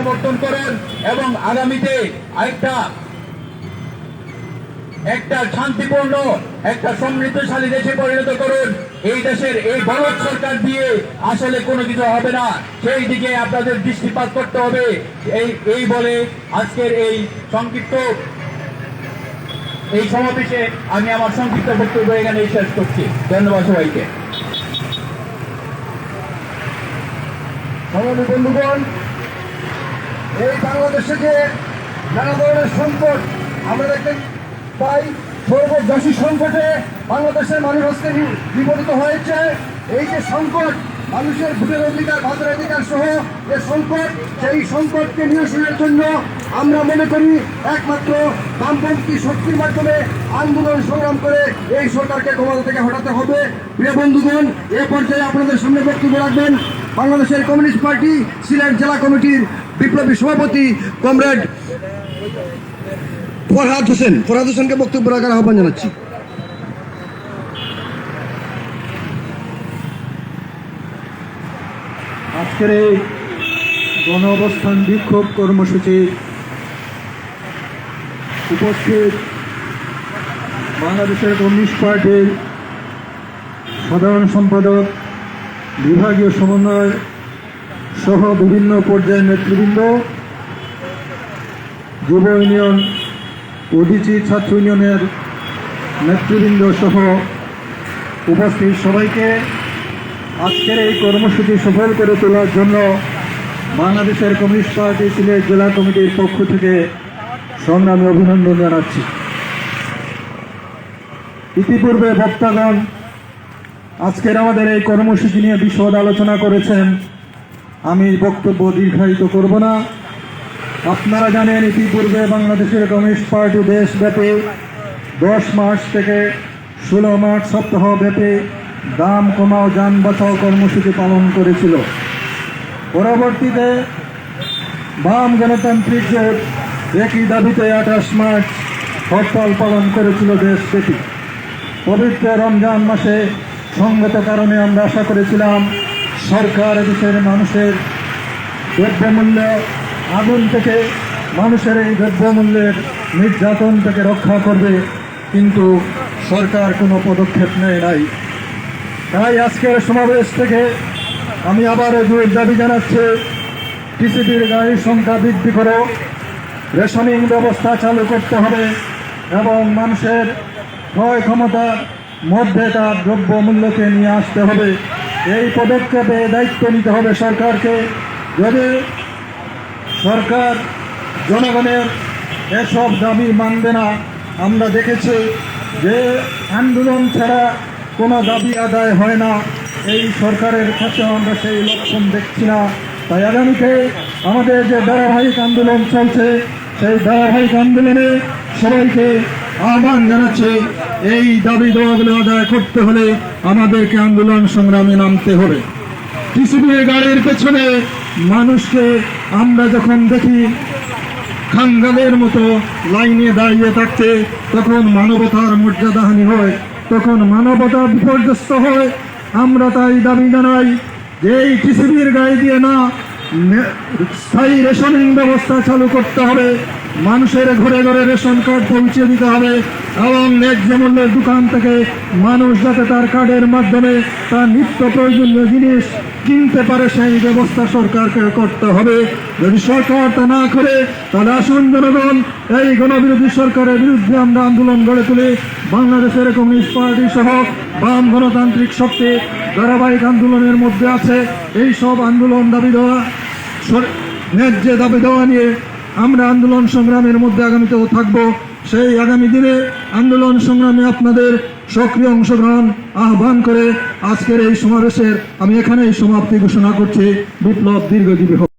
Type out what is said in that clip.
প্রত্যাবর্তন করুন এবং আগামীতে একটা শান্তিপূর্ণ একটা সমৃদ্ধশালী দেশে পরিণত করুন। এই দেশের এই ভারত সরকার দিয়ে আসলে কোনো কিছু হবে না, সেই দিকে আপনাদের দৃষ্টিপাত করতে হবে। এই বলে আজকের এই সংক্ষিপ্ত এই সমাবেশে আমি আমার সংক্ষিপ্ত বক্তব্য এখানে শেষ করছি। ধন্যবাদ সবাইকে। সংগ্রামী বন্ধুগণ, এই বাংলাদেশে যে নানা ধরনের সংকট আমরা দেখতে পাই, সর্বগ্রাসী সংকটে বাংলাদেশের মানুষ আজকে বিপরীত হয়েছে। এই যে সংকট, মানুষের ভোটের অধিকার, ভাতের অধিকার সহ যে সংকট, সেই সংকটকে নিরসনের জন্য আমরা মনে করি একমাত্র বামপন্থী শক্তির মাধ্যমে আন্দোলন সংগ্রাম করে এই সরকারকে ক্ষমতা থেকে হটাতে হবে। প্রিয় বন্ধুগণ, এ পর্যায়ে আপনাদের সামনে বক্তব্য রাখবেন বাংলাদেশের কমিউনিস্ট পার্টি সিলেট জেলা কমিটির বিপ্লবী সভাপতি কমরেড ফরহাদ হোসেনকে বক্তব্য রাখার আহ্বান জানাচ্ছি। আজকের এই গণ অবস্থান বিক্ষোভ কর্মসূচি উপস্থিত বাংলাদেশের কমিউনিস্ট পার্টির সাধারণ সম্পাদক, বিভাগীয় সমন্বয় সহ বিভিন্ন পর্যায়ের নেতৃবৃন্দ, যুব ইউনিয়ন, ওডিসি ছাত্র ইউনিয়নের নেতৃবৃন্দ সহ উপস্থিত সবাইকে আজকের এই কর্মসূচি সফল করে তোলার জন্য বাংলাদেশের কমিউনিস্ট পার্টি সিলেট জেলা কমিটির পক্ষ থেকে সংগ্রামী অভিনন্দন জানাচ্ছি। ইতিপূর্বে বক্তাগণ আজকের আমাদের এই কর্মসূচি নিয়ে বিশদ আলোচনা করেছেন, আমি বক্তব্য দীর্ঘায়িত করব না। আপনারা জানেন, ইতিপূর্বে বাংলাদেশের কমিউনিস্ট পার্টি দেশব্যাপী 10 মার্চ থেকে 16 মার্চ সপ্তাহব্যাপী দাম কমাও যান বাঁচাও কর্মসূচি পালন করেছিল। পরবর্তীতে বাম গণতান্ত্রিক জোট একই দাবিতে 28 মার্চ হরতাল পালন করেছিল দেশব্যাপী। পবিত্র রমজান মাসে সঙ্গত কারণে আমরা আশা করেছিলাম সরকার দেশের মানুষের দ্রব্যমূল্য আগুন থেকে, মানুষের এই দ্রব্যমূল্যের নির্যাতন থেকে রক্ষা করবে, কিন্তু সরকার কোনো পদক্ষেপ নেয় নাই। তাই আজকের সমাবেশ থেকে আমি আবারও জোর দাবি জানাচ্ছি, টিসিবির গাড়ির সংখ্যা বৃদ্ধি করো, রেশনিং ব্যবস্থা চালু করতে হবে এবং মানুষের ক্রয় ক্ষমতার মধ্যে তার দ্রব্যমূল্যকে নিয়ে আসতে হবে। এই পদক্ষেপে দায়িত্ব নিতে হবে সরকারকে। যদি সরকার জনগণের এসব দাবি মানবে না, আমরা দেখেছি যে আন্দোলন ছাড়া কোনো দাবি আদায় হয় না, এই সরকারের কাছে আমরা সেই লক্ষণ দেখছি না। তাই আগামীতে আমাদের যে ধারাবাহিক আন্দোলন চলছে, সেই ধারাবাহিক আন্দোলনে সবাইকে আহ্বান জানাচ্ছি, এই দাবি দেওয়াগুলো আদায় করতে হলে আমাদেরকে আন্দোলন সংগ্রামে নামতে হবে। টিসিবির গাড়ির পেছনে মানুষকে আমরা যখন দেখি খাঙ্গালের মতো লাইনে দাঁড়িয়ে থাকতে, তখন মানবতার মর্যাদাহানি হয়, তখন মানবতা বিপর্যস্ত হয়। আমরা তাই দাবি জানাই যে এই টিসিবির গাড়ি দিয়ে না, স্থায়ী রেশনিং ব্যবস্থা চালু করতে হবে, মানুষের ঘরে ঘরে রেশন কার্ড পৌঁছে দিতে হবে এবং ন্যায্য মূল্যের দোকান থেকে মানুষ যাতে তার কার্ডের মাধ্যমে তার নিত্য প্রয়োজনীয় জিনিস কিনতে পারে, সেই ব্যবস্থা সরকারকে করতে হবে। যদি সরকার তা না করে, তাহলে আসুন জনগণ, এই গণবিরোধী সরকারের বিরুদ্ধে আমরা আন্দোলন গড়ে তুলি। বাংলাদেশের কমিউনিস্ট পার্টি সহ বাম গণতান্ত্রিক শক্তি ধারাবাহিক আন্দোলনের মধ্যে আছে। এই সব আন্দোলন দাবি দেওয়া, ন্যায্য দাবি দেওয়া নিয়ে আমরা আন্দোলন সংগ্রামের মধ্যে আগামীতেও থাকবো। সেই আগামী দিনে আন্দোলন সংগ্রামে আপনাদের সক্রিয় অংশগ্রহণ আহ্বান করে আজকের এই সমাবেশের আমি এখানেই সমাপ্তি ঘোষণা করছি। বিপ্লব দীর্ঘজীবী হোক।